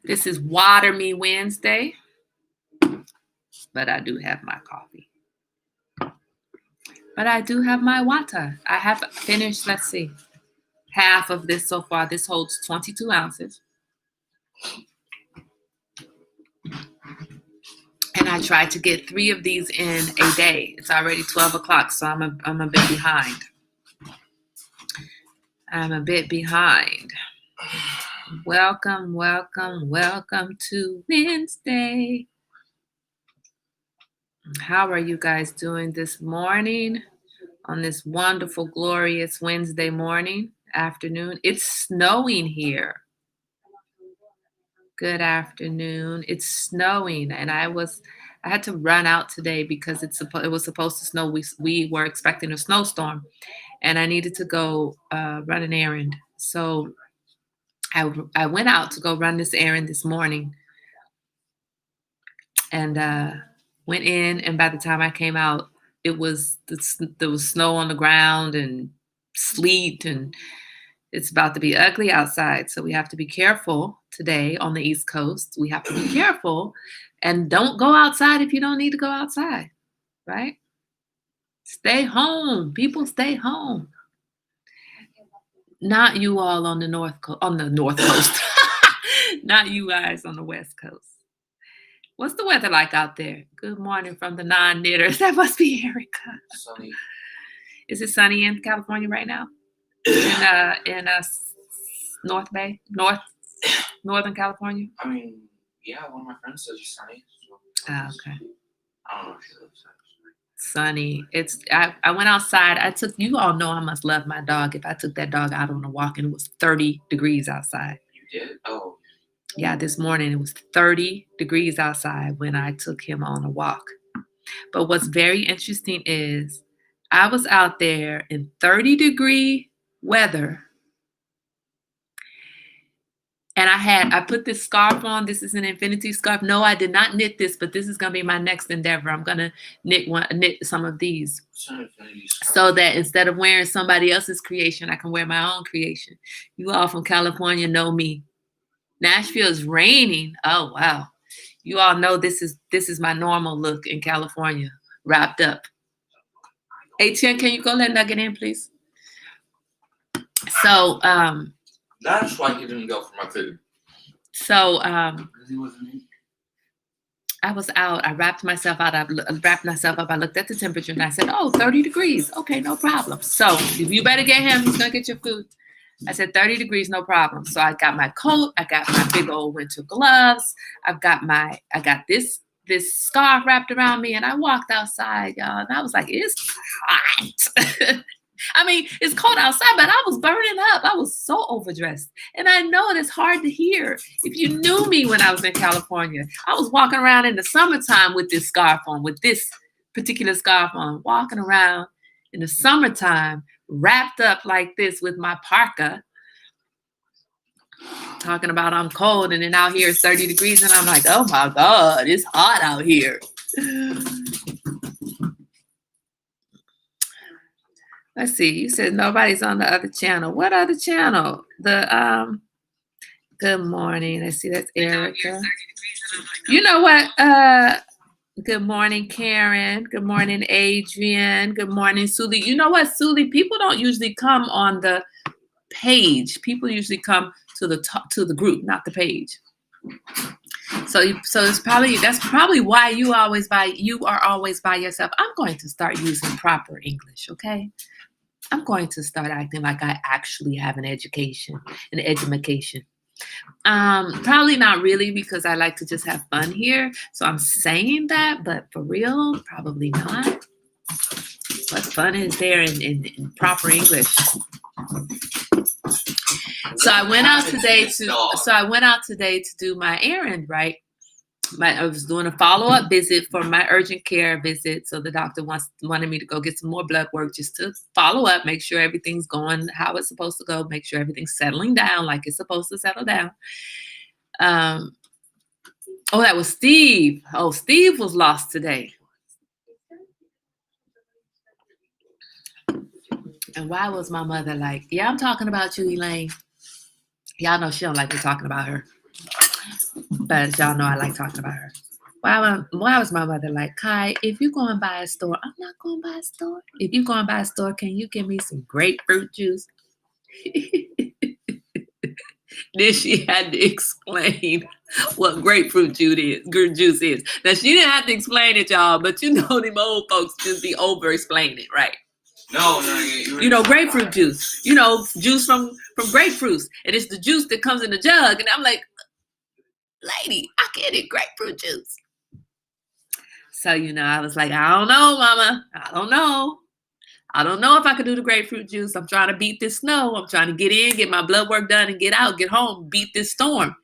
This is Water Me Wednesday, but I do have my coffee. But I do have my water. I have finished, let's see, half of this so far. This holds 22 ounces. And I tried to get 3 of these in a day. It's already 12 o'clock, so I'm a bit behind. I'm a bit behind. Welcome, welcome, welcome to Wednesday. How are you guys doing this morning on this wonderful, glorious Wednesday morning, afternoon? It's snowing here. Good afternoon. It's snowing, and I had to run out today because it was supposed to snow. We were expecting a snowstorm, and I needed to go run an errand. So I went out to go run this errand this morning, and went in, and by the time I came out, there was snow on the ground and sleet, and it's about to be ugly outside. So we have to be careful today on the East Coast. We have to be careful and don't go outside if you don't need to go outside, right? Stay home. People, stay home. Not you all on the North Coast. Not you guys on the West Coast. What's the weather like out there? Good morning from the non-knitters. That must be Erica. Sunny. Is it sunny in California right now? In North Bay, Northern California? I mean, yeah, one of my friends says it's sunny. So okay. I don't know if she lives there. Sunny. I went outside. You all know I must love my dog. If I took that dog out on a walk and it was 30 degrees outside. You did? Oh. Yeah, this morning it was 30 degrees outside when I took him on a walk. But what's very interesting is I was out there in 30-degree weather, and I put this scarf on. This is an infinity scarf. No, I did not knit this, but this is going to be my next endeavor. I'm going to knit some of these so that instead of wearing somebody else's creation, I can wear my own creation. You all from California know me. Nashville is raining. Oh, wow. You all know this is my normal look in California, wrapped up. Hey, Chen, can you go let Nugget in, please? So, that's why he didn't go for my food. So, Because he wasn't in. I was out. I wrapped myself out. I wrapped myself up. I looked at the temperature and I said, 30 degrees. Okay, no problem. So, you better get him. He's going to get your food. I said 30 degrees, no problem. So I got my coat. I got my big old winter gloves. I got this scarf wrapped around me, and I walked outside, y'all. And I was like, it's hot. I mean, it's cold outside, but I was burning up. I was so overdressed. And I know it's hard to hear. If you knew me when I was in California, I was walking around in the summertime with this scarf on, with this particular scarf on, walking around in the summertime, wrapped up like this with my parka, talking about I'm cold, and then out here it's 30 degrees, and I'm like, oh my God, it's hot out here. Let's see. You said nobody's on the other channel. What other channel? The good morning. Let's see, that's Erica. You know what? Good morning, Karen. Good morning, Adrian. Good morning, Suli. You know what, Suli? People don't usually come on the page. People usually come to the group, not the page. So that's probably why you are always by yourself. I'm going to start using proper English, okay? I'm going to start acting like I actually have an education, an edumacation. Probably not really, because I like to just have fun here. So I'm saying that, but for real, probably not. What fun is there in proper English? So I went out today to do my errand, right? I was doing a follow-up visit for my urgent care visit. So the doctor wanted me to go get some more blood work just to follow up, make sure everything's going how it's supposed to go, make sure everything's settling down like it's supposed to settle down. That was Steve. Oh, Steve was lost today. And why was my mother like, yeah, I'm talking about you, Elaine. Y'all know she don't like me talking about her. But y'all know I like talking about her. Why was my mother like, Kai, if you go and buy a store, I'm not going to buy a store. If you go and buy a store, can you give me some grapefruit juice? Then she had to explain what grapefruit juice is. Now, she didn't have to explain it, y'all, but you know them old folks just be over-explaining it, right? No. You know, grapefruit juice. You know, juice from grapefruits. And it's the juice that comes in the jug. And I'm like, lady, I get it, grapefruit juice. So, you know, I was like, I don't know, mama. I don't know. I don't know if I could do the grapefruit juice. I'm trying to beat this snow. I'm trying to get in, get my blood work done, and get out, get home, beat this storm.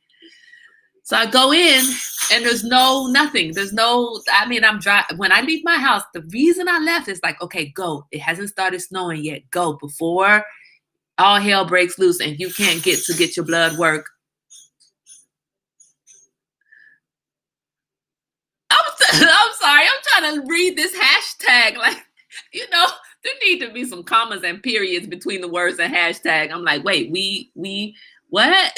So I go in, and there's nothing. I'm dry. When I leave my house, the reason I left is like, okay, go. It hasn't started snowing yet. Go before all hell breaks loose and you can't get your blood work. I'm sorry. I'm trying to read this hashtag. Like, you know, there need to be some commas and periods between the words and hashtag. I'm like, wait, we what?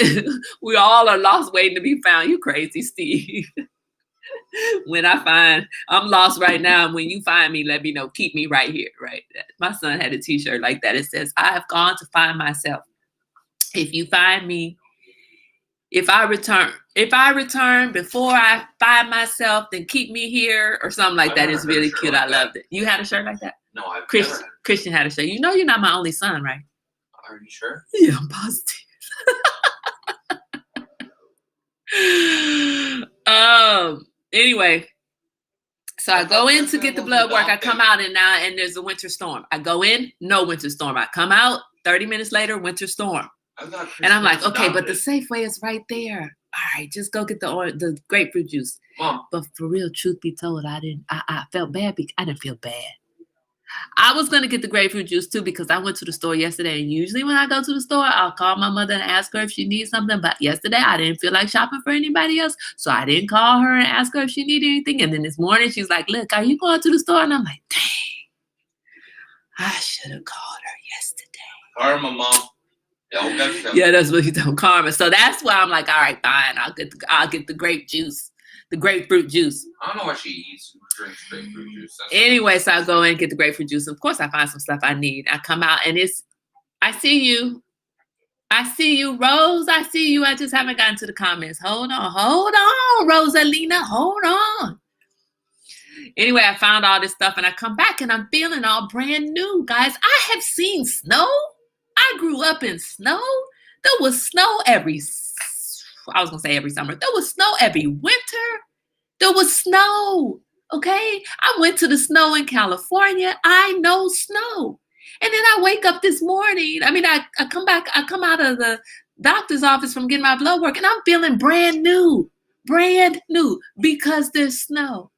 We all are lost waiting to be found. You crazy, Steve. I'm lost right now. And when you find me, let me know. Keep me right here. Right. My son had a t-shirt like that. It says, I have gone to find myself. If you find me, if I return before I find myself, then keep me here or something like that. It's really cute. I loved it. You had a shirt like that? No, I've Christian had a shirt. You know you're not my only son, right? Are you sure? Yeah, I'm positive. Anyway, so I go in to get the blood work. I come out and there's a winter storm. I go in, no winter storm. I come out 30 minutes later, winter storm. And I'm like, okay, but the Safeway is right there. All right, just go get the grapefruit juice. Mom. But for real, truth be told, I felt bad because I didn't feel bad. I was going to get the grapefruit juice too because I went to the store yesterday. And usually when I go to the store, I'll call my mother and ask her if she needs something. But yesterday, I didn't feel like shopping for anybody else. So I didn't call her and ask her if she needed anything. And then this morning, she's like, look, are you going to the store? And I'm like, dang, I should have called her yesterday. Karma, Mom. Yeah, that's what you tell karma. So that's why I'm like, all right, fine. I'll get the grape juice, the grapefruit juice. I don't know what she eats. Drinks grapefruit juice. Anyway, so I go in and get the grapefruit juice. Of course, I find some stuff I need. I come out and I see you, Rose. I see you. I just haven't gotten to the comments. Hold on, Rosalina. Hold on. Anyway, I found all this stuff and I come back and I'm feeling all brand new, guys. I have seen snow. I grew up in snow. There was snow every summer. There was snow every winter. There was snow. Okay. I went to the snow in California. I know snow. And then I wake up this morning. I mean, I come out of the doctor's office from getting my blood work and I'm feeling brand new because there's snow.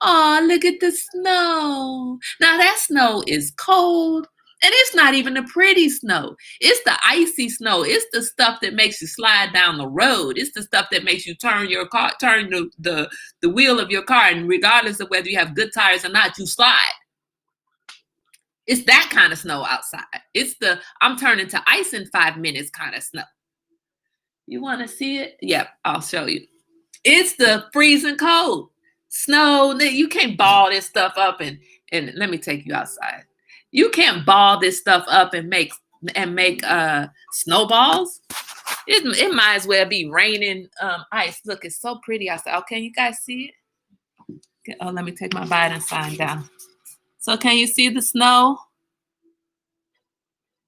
Oh, look at the snow. Now that snow is cold. And it's not even the pretty snow. It's the icy snow. It's the stuff that makes you slide down the road. It's the stuff that makes you turn the wheel of your car. And regardless of whether you have good tires or not, you slide. It's that kind of snow outside. It's the I'm turning to ice in 5 minutes kind of snow. You want to see it? Yep, I'll show you. It's the freezing cold snow. You can't ball this stuff up and let me take you outside. You can't ball this stuff up and make snowballs. It might as well be raining ice. Look, it's so pretty outside. Oh, can you guys see it? Oh, let me take my Biden sign down. So can you see the snow?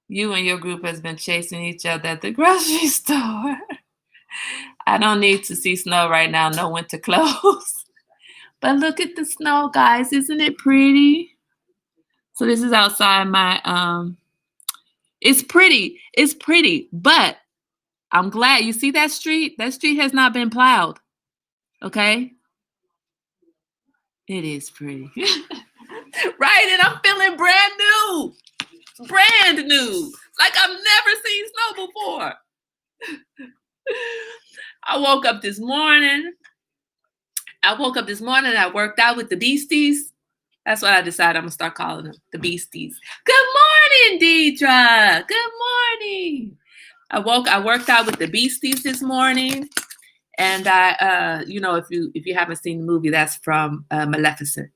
You and your group has been chasing each other at the grocery store. I don't need to see snow right now. No winter clothes. But look at the snow, guys. Isn't it pretty? So this is outside my, it's pretty, but I'm glad. You see that street? That street has not been plowed, okay? It is pretty. Right, and I'm feeling brand new, like I've never seen snow before. I woke up this morning, I worked out with the beasties. That's what I decided I'm going to start calling them, the beasties. Good morning, Deidre. Good morning. I worked out with the beasties this morning. And I, if you haven't seen the movie, that's from Maleficent.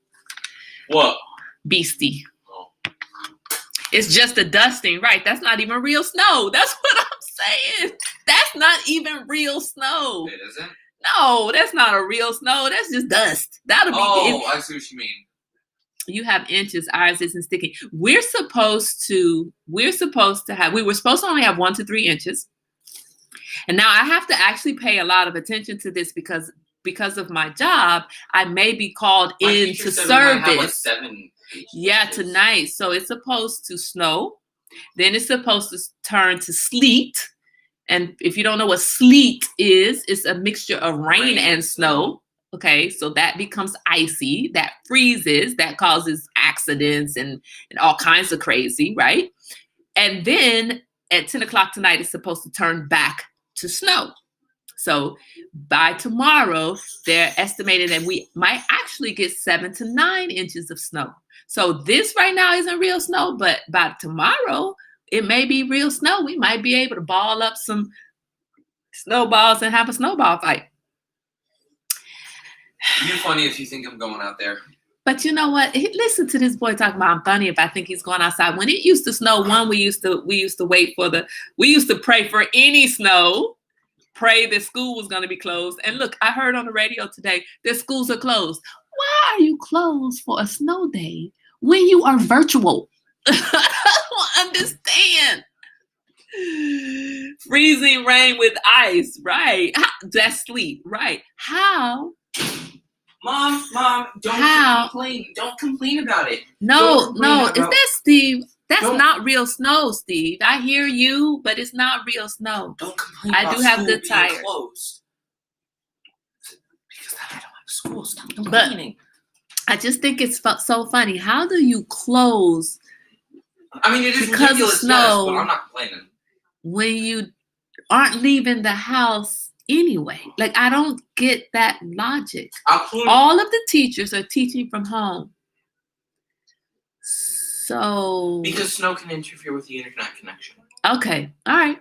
What? Beastie. Oh. It's just a dusting, right? That's not even real snow. That's what I'm saying. That's not even real snow. It isn't? No, that's not a real snow. That's just dust. That'll be. I see what you mean. You have inches. Ours isn't sticking. We were supposed to only have 1 to 3 inches. And now I have to actually pay a lot of attention to this because of my job, I may be called into service. 7 yeah, tonight. So it's supposed to snow. Then it's supposed to turn to sleet. And if you don't know what sleet is, it's a mixture of rain and snow. Okay, so that becomes icy, that freezes, that causes accidents and all kinds of crazy, right? And then at 10 o'clock tonight, it's supposed to turn back to snow. So by tomorrow, they're estimating that we might actually get 7 to 9 inches of snow. So this right now isn't real snow, but by tomorrow, it may be real snow. We might be able to ball up some snowballs and have a snowball fight. You're funny if you think I'm going out there. But you know what? Listen to this boy talking about I'm funny if I think he's going outside. When it used to snow, we used to pray for any snow, pray that school was going to be closed. And look, I heard on the radio today that schools are closed. Why are you closed for a snow day when you are virtual? I don't understand. Freezing rain with ice, right? That's sleet, right? How? Mom, don't complain. Don't complain about it. No. Is that Steve? That's not real snow, Steve. I hear you, but it's not real snow. Don't complain I about do have school good being tires. closed. Because I don't have school. Stop complaining. I just think it's so funny. How do you close? I mean, it is because ridiculous, of snow, yes, but I'm not complaining. When you aren't leaving the house anyway. Like, I don't get that logic. All of the teachers are teaching from home. So because snow can interfere with the internet connection. Okay. All right.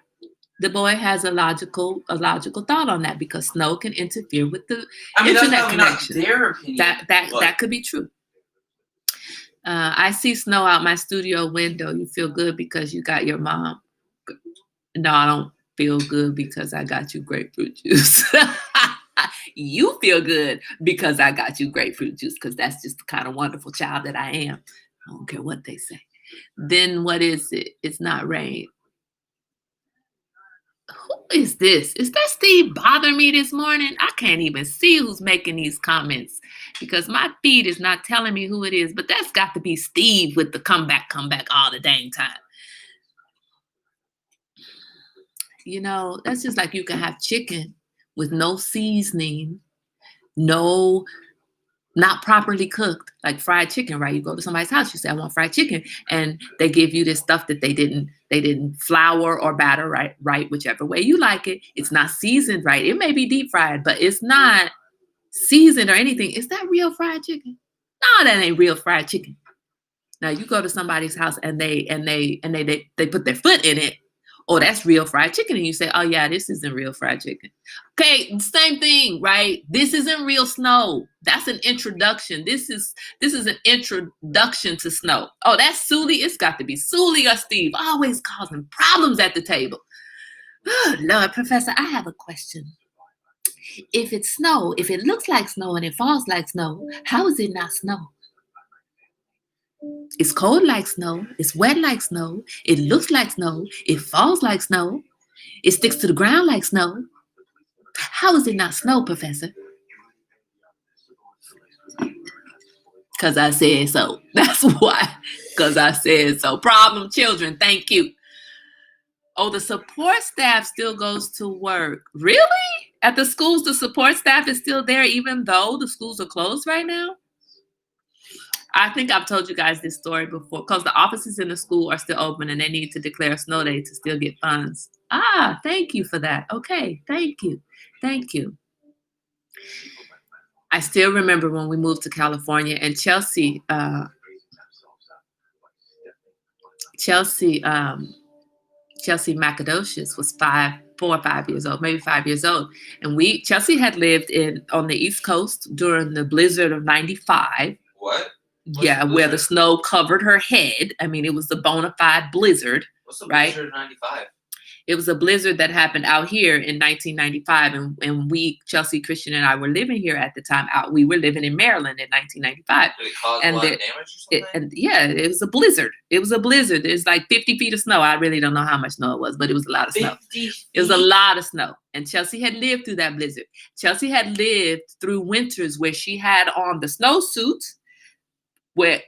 The boy has a logical thought on that because snow can interfere with the internet connection. Not their opinion. That could be true. I see snow out my studio window. You feel good because you got your mom. No, I don't feel good because I got you grapefruit juice. You feel good because I got you grapefruit juice because that's just the kind of wonderful child that I am. I don't care what they say. Then what is it? It's not rain. Who is this? Is that Steve bothering me this morning? I can't even see who's making these comments because my feed is not telling me who it is, but that's got to be Steve with the come back all the dang time. You know, that's just like you can have chicken with no seasoning, not properly cooked, like fried chicken, right? You go to somebody's house, you say, I want fried chicken. And they give you this stuff that they didn't flour or batter right, whichever way you like it. It's not seasoned right. It may be deep fried, but it's not seasoned or anything. Is that real fried chicken? No, that ain't real fried chicken. Now you go to somebody's house and they put their foot in it. Oh, that's real fried chicken. And you say, oh yeah, this isn't real fried chicken. Okay, same thing, right? This isn't real snow. That's an introduction. This is an introduction to snow. Oh, that's Sully. It's got to be Sully or Steve. Always causing problems at the table. Oh, Lord, Professor, I have a question. If it's snow, if it looks like snow and it falls like snow, how is it not snow? It's cold like snow. It's wet like snow. It looks like snow. It falls like snow. It sticks to the ground like snow. How is it not snow, Professor? Because I said so. That's why. Because I said so. Problem children. Thank you. Oh, the support staff still goes to work. Really? At the schools, the support staff is still there even though the schools are closed right now? I think I've told you guys this story before because the offices in the school are still open and they need to declare a snow day to still get funds. Thank you for that. Okay, thank you. Thank you. I still remember when we moved to California and Chelsea Macadocious was 4 or 5 years old, maybe 5 years old. And Chelsea had lived on the East Coast during the blizzard of 95. What? Yeah, where the snow covered her head. I mean, it was a bona fide blizzard. What's the right? blizzard of 95? It was a blizzard that happened out here in 1995. And Chelsea, Christian, and I were living here at the time. We were living in Maryland in 1995. Did it cause a lot of damage or something? It was a blizzard. It was a blizzard. It's like 50 feet of snow. I really don't know how much snow it was, but it was a lot of snow. It was a lot of snow. And Chelsea had lived through that blizzard. Chelsea had lived through winters where she had on the snowsuit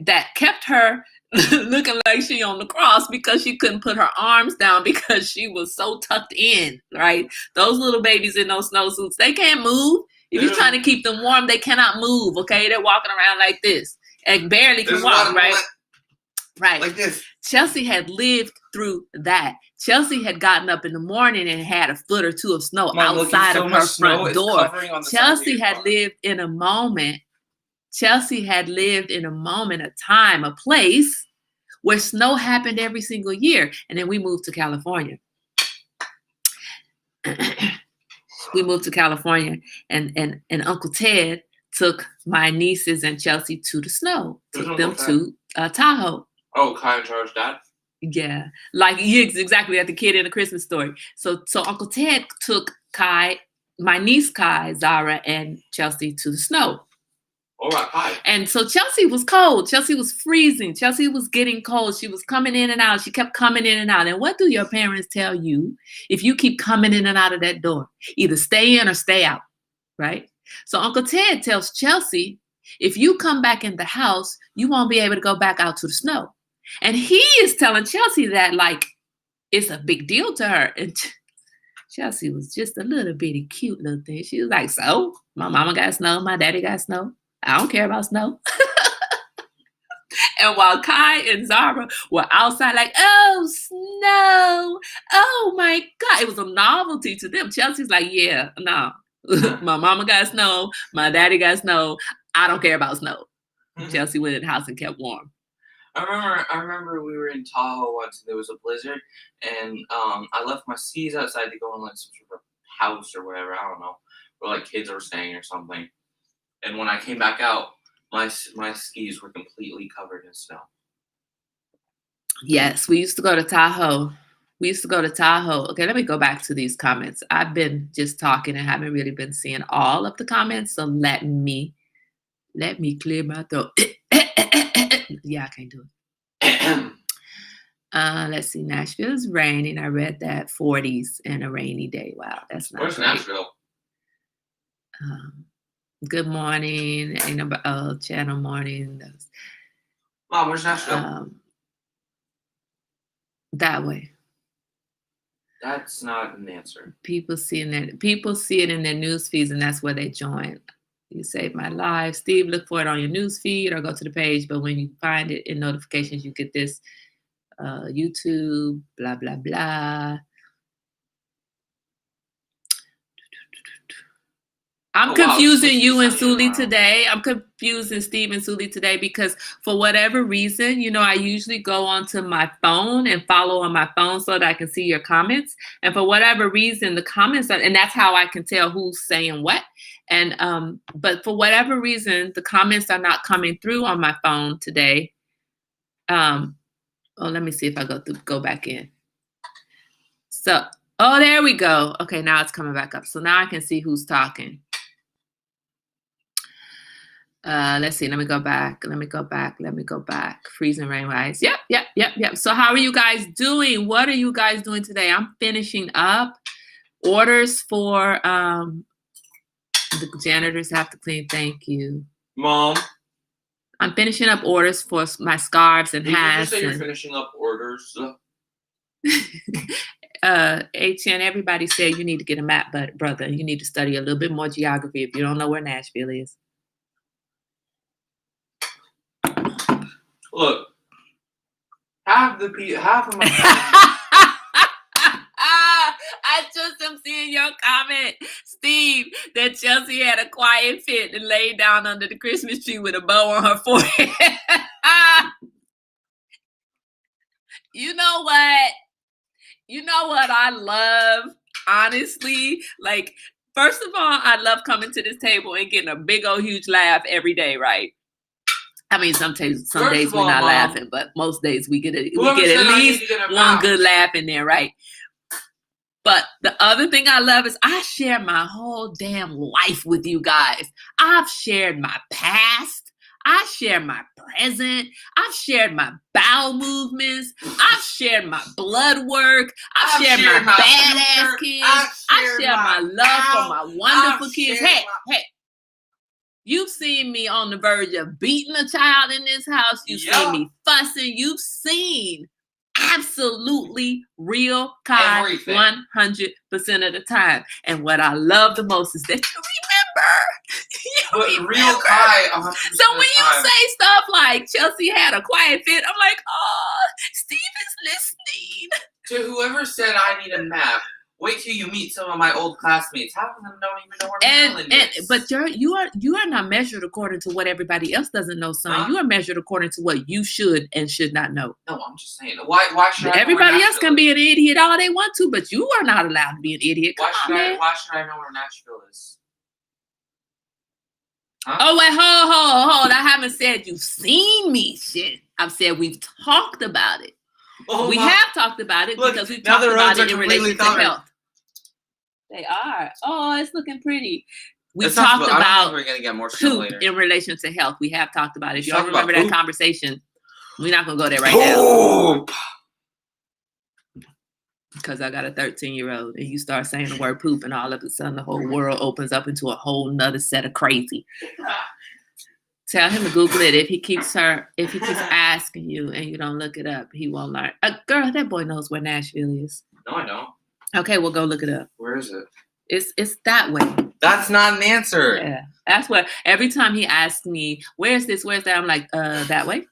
that kept her looking like she on the cross because she couldn't put her arms down because she was so tucked in, right? Those little babies in those snowsuits, they can't move. If you're trying to keep them warm, they cannot move, okay? They're walking around like this and barely can walk, right? Right. Like this. Chelsea had lived through that. Chelsea had gotten up in the morning and had a foot or two of snow outside of her front door. Chelsea had lived in a moment. Chelsea had lived in a moment, a time, a place where snow happened every single year. And then we moved to California. We moved to California and Uncle Ted took my nieces and Chelsea to the snow. Took them to Tahoe. Oh, Kai and Charles' dad? Yeah. Like exactly like the kid in A Christmas Story. So Uncle Ted took Kai, my niece Kai, Zara, and Chelsea to the snow. All right, Kai. And so Chelsea was cold. Chelsea was freezing. Chelsea was getting cold. She was coming in and out. She kept coming in and out. And what do your parents tell you if you keep coming in and out of that door? Either stay in or stay out, right? So Uncle Ted tells Chelsea, if you come back in the house, you won't be able to go back out to the snow. And he is telling Chelsea that like it's a big deal to her. And Chelsea was just a little bitty cute little thing. She was like, so my mama got snow, my daddy got snow. I don't care about snow. And while Kai and Zara were outside like, oh, snow. Oh, my God. It was a novelty to them. Chelsea's like, yeah, no. My mama got snow. My daddy got snow. I don't care about snow. Chelsea went in the house and kept warm. I remember we were in Tahoe once. There was a blizzard. And I left my skis outside to go in like some sort of house or whatever. I don't know. Where like kids were staying or something. And when I came back out, my skis were completely covered in snow. Yes, we used to go to Tahoe. Okay, let me go back to these comments. I've been just talking and haven't really been seeing all of the comments. So let me clear my throat. Yeah, I can't do it. Let's see. Nashville is raining. I read that 40s and a rainy day. Wow, that's not. Where's great. Nashville? Good morning. Ain't no channel morning. Mom, where's Nashville? That way. That's not an answer. People see it in their news feeds, and that's where they join. You saved my life. Steve, look for it on your news feed or go to the page. But when you find it in notifications, you get this YouTube, blah, blah, blah. I'm confusing you and Suli today. I'm confusing Steve and Suli today because for whatever reason, I usually go onto my phone and follow on my phone so that I can see your comments. And for whatever reason, the comments and that's how I can tell who's saying what. And but for whatever reason, the comments are not coming through on my phone today. Let me see if I go back in. So, there we go. Okay, now it's coming back up. So now I can see who's talking. Let's see. Let me go back. Freezing rain rise. Yep. So how are you guys doing? What are you guys doing today? I'm finishing up orders for the janitors have to clean. Thank you, Mom. I'm finishing up orders for my scarves and hats. Did you just say you're finishing up orders? HN, everybody said you need to get a map, but brother, you need to study a little bit more geography if you don't know where Nashville is. Look, half of my I just am seeing your comment, Steve, that Chelsea had a quiet fit and laid down under the Christmas tree with a bow on her forehead. You know what? You know what I love? Honestly, like, first of all, I love coming to this table and getting a big old huge laugh every day, right? I mean, some days we're not laughing, but most days we get at least one good laugh in there, right? But the other thing I love is I share my whole damn life with you guys. I've shared my past. I share my present. I've shared my bowel movements. I've shared my blood work. I've shared my badass kids. I've shared my love for my wonderful kids. Hey, you've seen me on the verge of beating a child in this house. You've seen me fussing. You've seen absolutely real kind 100% of the time. And what I love the most is that you remember. Real Kai 100%. So when you say stuff like Chelsea had a quiet fit, I'm like, oh, Steve is listening. To whoever said I need a map, wait till you meet some of my old classmates. Half of them don't even know where Maryland is. But you are not measured according to what everybody else doesn't know, son. Huh? You are measured according to what you should and should not know. No, I'm just saying. Why should everybody else can be an idiot all they want to, but you are not allowed to be an idiot. Why should I know where Nashville is? Huh? Oh, wait, hold. I haven't said you've seen me shit. I've said we've talked about it. Oh, we have talked about it because we've talked about it in relation to health. They are. Oh, it's looking pretty. We talked about we're gonna get more poop in relation to health. We have talked about it. If you don't remember that conversation, we're not gonna go there right now. Because I got a 13-year-old and you start saying the word poop and all of a sudden the whole world opens up into a whole nother set of crazy. Tell him to Google it. If he keeps asking you and you don't look it up, he won't learn. Girl, that boy knows where Nashville is. No, I don't. Okay, well, go look it up. Where is it? It's that way. That's not an answer. Yeah, that's what. Every time he asks me, "Where's this? Where's that?" I'm like, that way.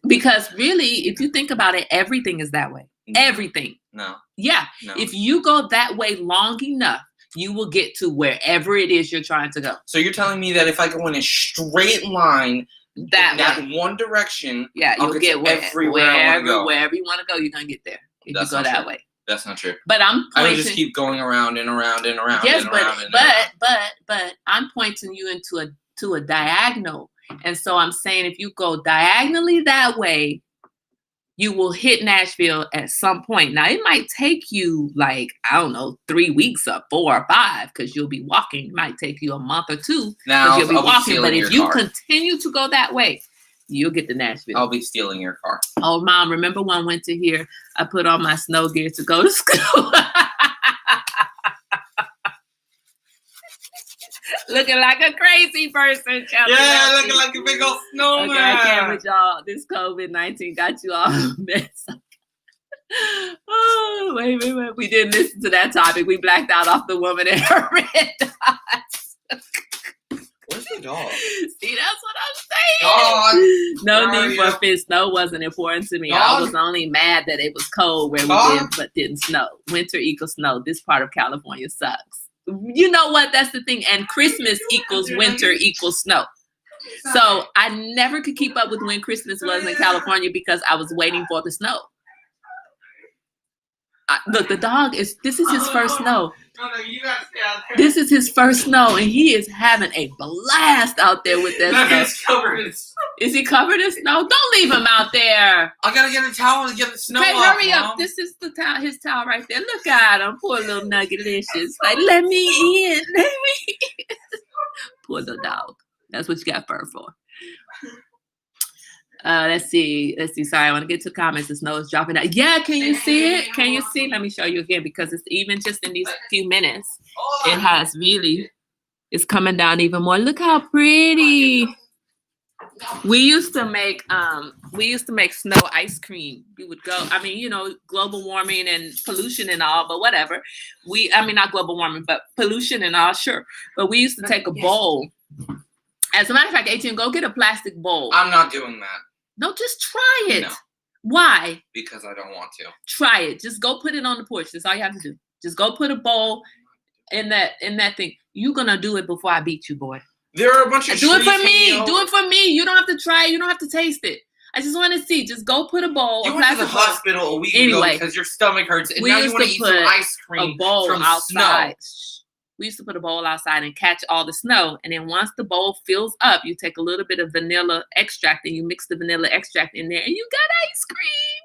Because really, if you think about it, everything is that way. No. Everything. No. Yeah. No. If you go that way long enough, you will get to wherever it is you're trying to go. So you're telling me that if I go in a straight line that one direction, yeah, you'll get everywhere I want to go. Wherever you want to go, you're gonna get there. If you go that way. That's not true. But I would just keep going around and around and around. Yes, and but around but I'm pointing you into a diagonal, and so I'm saying if you go diagonally that way, you will hit Nashville at some point. Now it might take you 3 weeks or 4 or 5 because you'll be walking. It might take you a month or 2 because you'll be walking. But if you continue to go that way, you'll get to Nashville. I'll be stealing your car. Oh, Mom, remember one winter here, I put on my snow gear to go to school. Looking like a crazy person. Yeah, looking like a big old snowman. Okay, I can't with y'all. This COVID-19 got you all messed up. Oh, wait. We didn't listen to that topic. We blacked out off the woman in her red dots. Where's the dog? See, that's what I'm saying. No need for fit. Snow wasn't important to me. Dog? I was only mad that it was cold where we lived, but didn't snow. Winter equals snow. This part of California sucks. You know what? That's the thing. And Christmas equals winter equals snow. So I never could keep up with when Christmas was in California because I was waiting for the snow. Look, the dog this is his first snow. No, you gotta stay out there. This is his first snow, and he is having a blast out there with that snow. He's covered in snow. Is he covered in snow? Don't leave him out there. I gotta get a towel to get the snow off. Hey, hurry up. This is the towel, his towel right there. Look at him. Poor little nugget-licious. Like, let me in. Let me in. Poor little dog. That's what you got fur for. Let's see. Sorry, I want to get to comments. The snow is dropping out. Yeah, can you see it? Can you see? Let me show you again because it's even just in these few minutes, it has really, it's coming down even more. Look how pretty. We used to make snow ice cream. We would go, global warming and pollution and all, but whatever. Not global warming, but pollution and all, sure. But we used to take a bowl. As a matter of fact, 18, go get a plastic bowl. I'm not doing that. No, just try it. No. Why? Because I don't want to. Try it. Just go put it on the porch. That's all you have to do. Just go put a bowl in that thing. You're gonna do it before I beat you, boy. There are a bunch of do it for me. Do it for me. You don't have to try it. You don't have to taste it. I just want to see. Just go put a bowl. You a went to the plastic bowl. hospital a week ago Anyway, because your stomach hurts, and we now you used want to to eat some put ice a cream bowl from outside. snow. We used to put a bowl outside and catch all the snow. And then once the bowl fills up, you take a little bit of vanilla extract and you mix the vanilla extract in there and you got ice cream.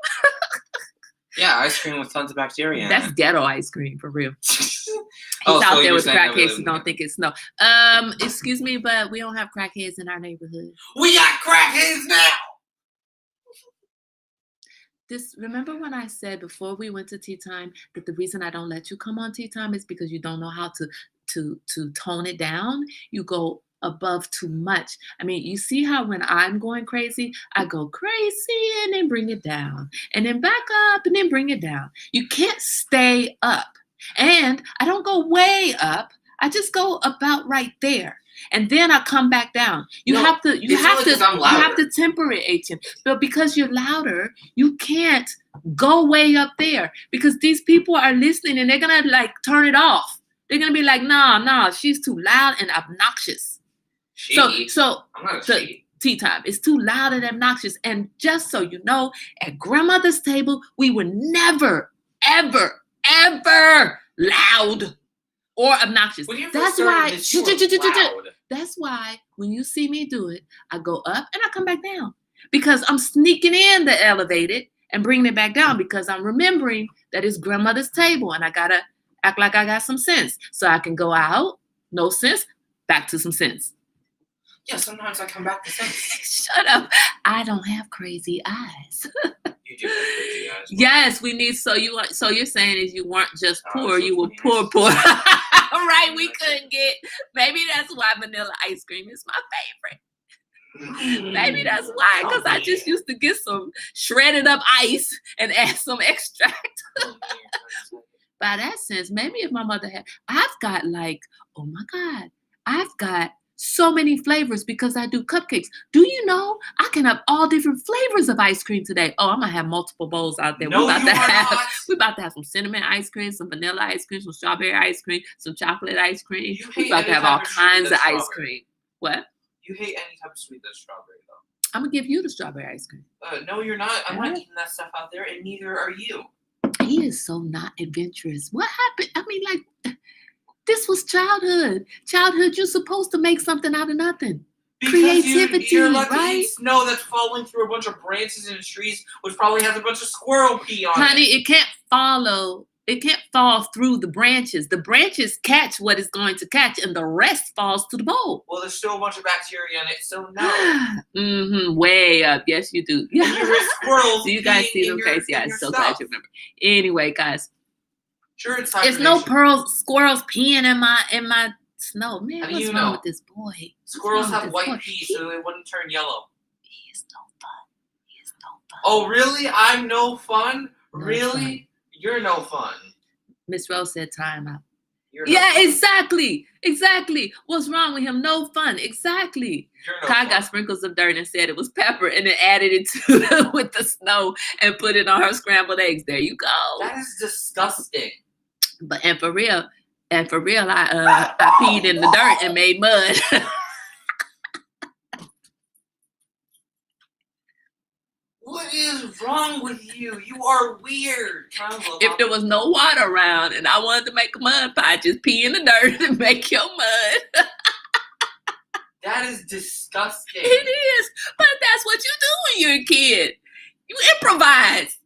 Yeah, ice cream with tons of bacteria in That's it. ghetto ice cream for real. He's Oh, out so there you're with saying that we crackheads live who in don't Ghetto. think it's snow. Excuse me, but we don't have crackheads in our neighborhood. We got crackheads now. Remember when I said before we went to tea time that the reason I don't let you come on tea time is because you don't know how to tone it down. You go above too much. I mean, you see how when I'm going crazy, I go crazy and then bring it down and then back up and then bring it down. You can't stay up. And I don't go way up. I just go about right there. And then I come back down. You have to temper it, HM. But because you're louder, you can't go way up there because these people are listening and they're gonna like turn it off. They're gonna be like, nah, she's too loud and obnoxious. So I'm not a she. Tea time. It's too loud and obnoxious. And just so you know, at grandmother's table, we were never, ever, ever loud or obnoxious. That's why when you see me do it, I go up and I come back down because I'm sneaking in the elevated and bringing it back down because I'm remembering that it's grandmother's table and I gotta act like I got some sense so I can go out, no sense, back to some sense. Yeah, sometimes I come back to sense. Shut up. I don't have crazy eyes. You do have crazy eyes. Yes, we need. So you're saying is you weren't just poor, you were poor. Right? We couldn't get. Maybe that's why vanilla ice cream is my favorite. Maybe that's why, because I just used to get some shredded up ice and add some extract. By that sense, maybe if my mother had, I've got like, oh my God, I've got so many flavors because I do cupcakes. Do you know I can have all different flavors of ice cream today? Oh, I'm gonna have multiple bowls out there. No, we're about to have some cinnamon ice cream, some vanilla ice cream, some strawberry ice cream, some chocolate ice cream. We're about to have all kinds of ice cream. What? You hate any type of sweet that's strawberry though. I'm gonna give you the strawberry ice cream. No, you're not. I'm not eating that stuff out there, and neither are you. He is so not adventurous. What happened? I mean, like, this was childhood. Childhood, you're supposed to make something out of nothing. Because creativity, you're allowed right? to eat snow that's falling through a bunch of branches in the trees, which probably has a bunch of squirrel pee on it. Honey, it can't fall through the branches. The branches catch what it's going to catch, and the rest falls to the bowl. Well, there's still a bunch of bacteria in it, so no. Way up. Yes, you do. Yeah. And you hear squirrels. So you guys see them crazy eyes. So glad you remember. Anyway, guys. Sure, it's no squirrels peeing in my snow. Man, what's wrong with this boy? Squirrels have white pee, so they wouldn't turn yellow. He is no fun. Oh, really? I'm no fun? No really? fun. You're no fun. Miss Rose said time out. Yeah, exactly. What's wrong with him? No fun. Exactly. Kai got sprinkles of dirt and said it was pepper and then added it to with the snow and put it on her scrambled eggs. There you go. That is disgusting. But for real, I peed in the dirt and made mud. What is wrong with you? You are weird. If there was no water around and I wanted to make a mud pie, just pee in the dirt and make your mud. That is disgusting. It is. But that's what you do when you're a kid. You improvise.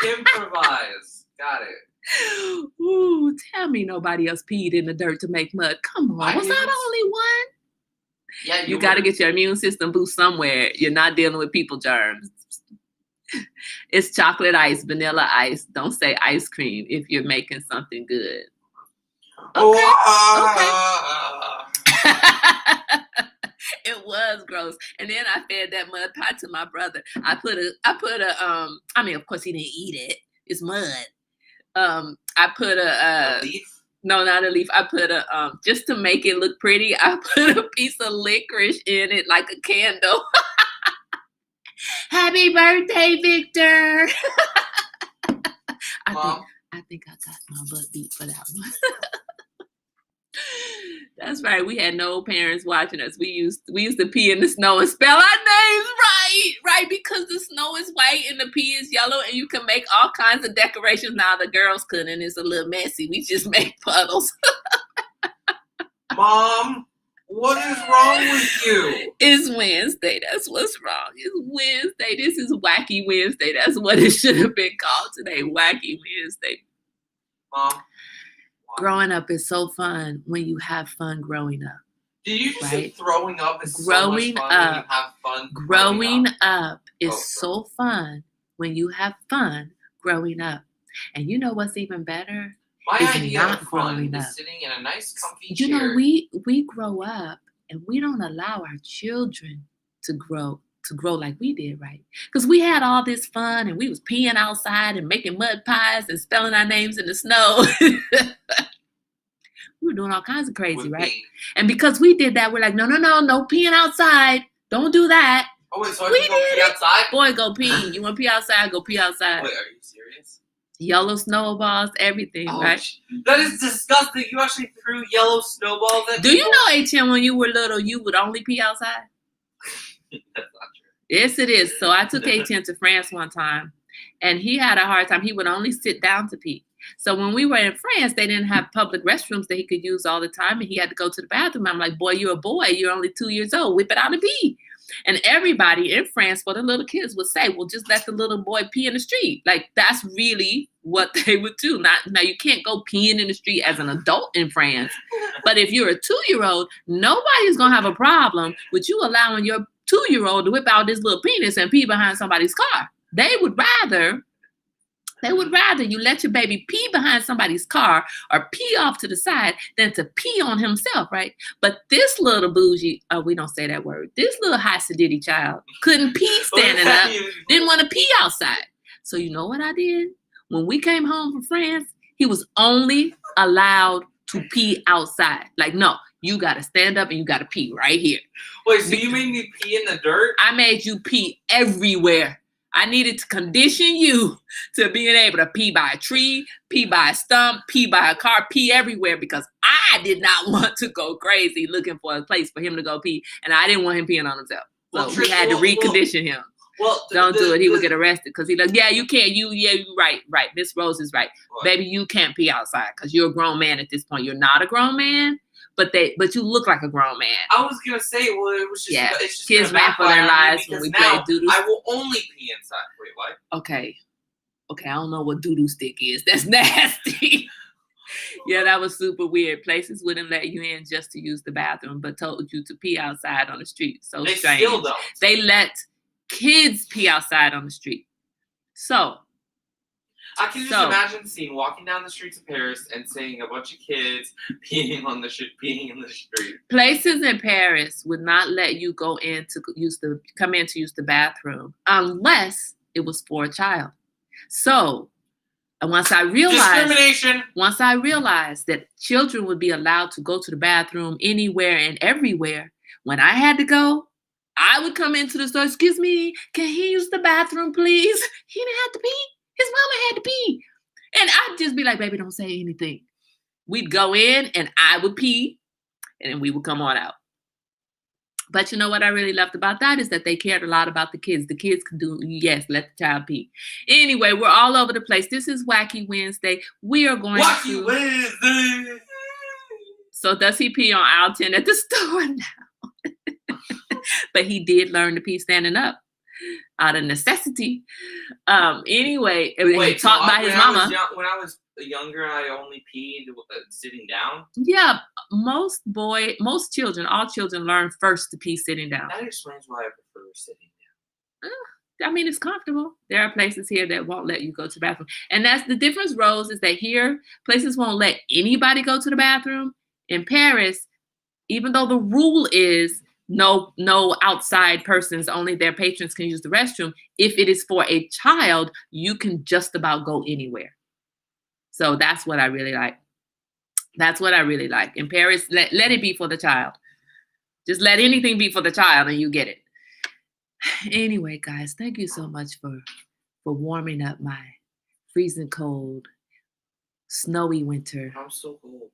Improvise. Got it. Ooh, tell me nobody else peed in the dirt to make mud. Come on. Was I the only one? Yeah, you got to get your immune system boost somewhere. You're not dealing with people germs. It's chocolate ice, vanilla ice. Don't say ice cream if you're making something good. Okay. It was gross. And then I fed that mud pie to my brother. I put I mean, of course he didn't eat it. It's mud. I put a leaf? No, not a leaf. I put just to make it look pretty, I put a piece of licorice in it like a candle. Happy birthday, Victor. I think I got my butt beat for that one. That's right. We had no parents watching us. We used to pee in the snow and spell our names right, because the snow is white and the pee is yellow, and you can make all kinds of decorations. Now the girls couldn't. It's a little messy. We just make puddles. Mom, what is wrong with you? It's Wednesday. That's what's wrong. It's Wednesday. This is Wacky Wednesday. That's what it should have been called today. Wacky Wednesday. Mom, growing up is so fun when you have fun growing up. Did you just say right? throwing up is Growing so much fun up, when you have fun growing up is Oh, so fun when you have fun growing up. And you know what's even better? My is idea not of fun growing up. is sitting in a nice comfy You chair. know, we grow up and we don't allow our children to grow like we did, right? Because we had all this fun and we was peeing outside and making mud pies and spelling our names in the snow. We were doing all kinds of crazy, right? Pee. And because we did that, we're like, no peeing outside. Don't do that. Oh wait, so I We can go did pee it. outside? Boy, go pee. You want to pee outside? Go pee outside. Wait, are you serious? Yellow snowballs, everything, Oh, right? that is disgusting. You actually threw yellow snowballs at Do people? you know, H.M., when you were little, you would only pee outside? That's not true. Yes, it is. So I took H.M. to France one time, and he had a hard time. He would only sit down to pee. So when we were in France, they didn't have public restrooms that he could use all the time, and he had to go to the bathroom. I'm like, boy, you're a boy. You're only 2 years old. Whip it out and pee. And everybody in France, for the little kids, would say, well, just let the little boy pee in the street. Like, that's really what they would do. Now, you can't go peeing in the street as an adult in France. But if you're a 2-year-old, nobody's going to have a problem with you allowing your 2-year-old to whip out this little penis and pee behind somebody's car. They would rather you let your baby pee behind somebody's car or pee off to the side than to pee on himself, right? But this little bougie, we don't say that word, this little high sedity child couldn't pee standing up, didn't want to pee outside. So you know what I did? When we came home from France, he was only allowed to pee outside. Like, no, you got to stand up and you got to pee right here. Wait, so you made me pee in the dirt? I made you pee everywhere. I needed to condition you to being able to pee by a tree, pee by a stump, pee by a car, pee everywhere, because I did not want to go crazy looking for a place for him to go pee, and I didn't want him peeing on himself. So we had to recondition him. Don't do it. He would get arrested because he like, yeah, you can't. You're right. Miss Rose is right. What? Baby, you can't pee outside because you're a grown man at this point. You're not a grown man, but you look like a grown man. I was gonna say, well, it was just it's just kids ran for their lives when we played doo-doo. I will only pee inside. Wait, what? Okay, I don't know what doo-doo stick is. That's nasty. Yeah, that was super weird. Places wouldn't let you in just to use the bathroom, but told you to pee outside on the street. So They strange. still don't. They let kids pee outside on the street. So I can just imagine seeing walking down the streets of Paris and seeing a bunch of kids peeing in the street. Places in Paris would not let you come in to use the bathroom unless it was for a child. So once I realized that children would be allowed to go to the bathroom anywhere and everywhere, when I had to go, I would come into the store, excuse me, can he use the bathroom, please? He didn't have to pee. His mama had to pee. And I'd just be like, baby, don't say anything. We'd go in and I would pee and then we would come on out. But you know what I really loved about that is that they cared a lot about the kids. The kids could do, let the child pee. Anyway, we're all over the place. This is Wacky Wednesday. We are going Wacky Wednesday. So does he pee on aisle 10 at the store now? But he did learn to pee standing up out of necessity. Anyway, he taught by his mama. When I was younger, I only peed sitting down. Yeah, most children, all children learn first to pee sitting down. That explains why I prefer sitting down. I mean, it's comfortable. There are places here that won't let you go to the bathroom. And that's the difference, Rose, is that here, places won't let anybody go to the bathroom. In Paris, even though the rule is no outside persons, only their patrons can use the restroom. If it is for a child, you can just about go anywhere. So that's what I really like. In Paris, let it be for the child. Just let anything be for the child and you get it. Anyway, guys, thank you so much for warming up my freezing cold, snowy winter. I'm so cold.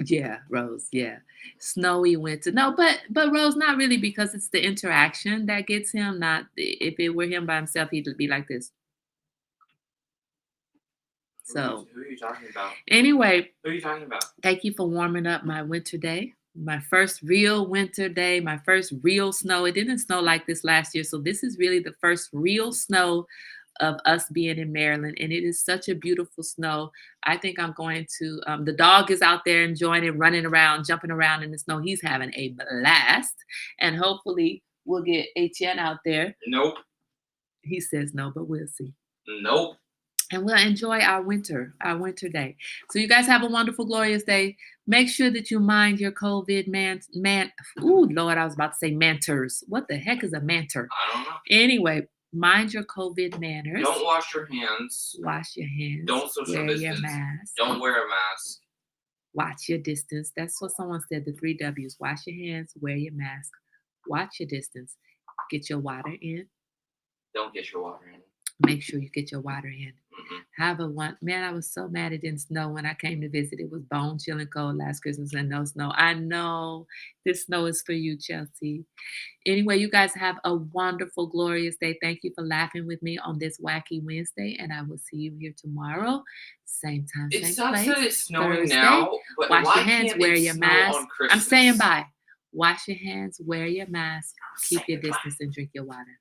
Yeah, Rose. Yeah, snowy winter. No, but Rose, not really because it's the interaction that gets him. Not if it were him by himself, he'd be like this. So Who are you talking about? anyway, Who are you talking about? thank you for warming up my winter day. My first real winter day, my first real snow. It didn't snow like this last year. So this is really the first real snow of us being in Maryland. And it is such a beautiful snow. I think I'm going to, the dog is out there enjoying it, running around, jumping around in the snow. He's having a blast. And hopefully we'll get Etienne out there. Nope. He says no, but we'll see. Nope. And we'll enjoy our winter day. So you guys have a wonderful, glorious day. Make sure that you mind your COVID ooh, Lord, I was about to say manters. What the heck is a manter? I don't know. Anyway, mind your COVID manners. Don't wash your hands. Wash your hands. Don't social wear distance. Your mask. Don't wear a mask. Watch your distance. That's what someone said, the 3 W's. Wash your hands, wear your mask, watch your distance, get your water in. Don't get your water in. Make sure you get your water in. Have a one. Man, I was so mad it didn't snow when I came to visit. It was bone chilling cold last Christmas and no snow. I know this snow is for you, Chelsea. Anyway, you guys have a wonderful, glorious day. Thank you for laughing with me on this Wacky Wednesday, and I will see you here tomorrow, same time, same place. It sucks that it's snowing Thursday. now, but wash why your hands, can't wear it your snow mask. on Christmas? I'm saying bye. Wash your hands, wear your mask, keep your distance, and drink your water.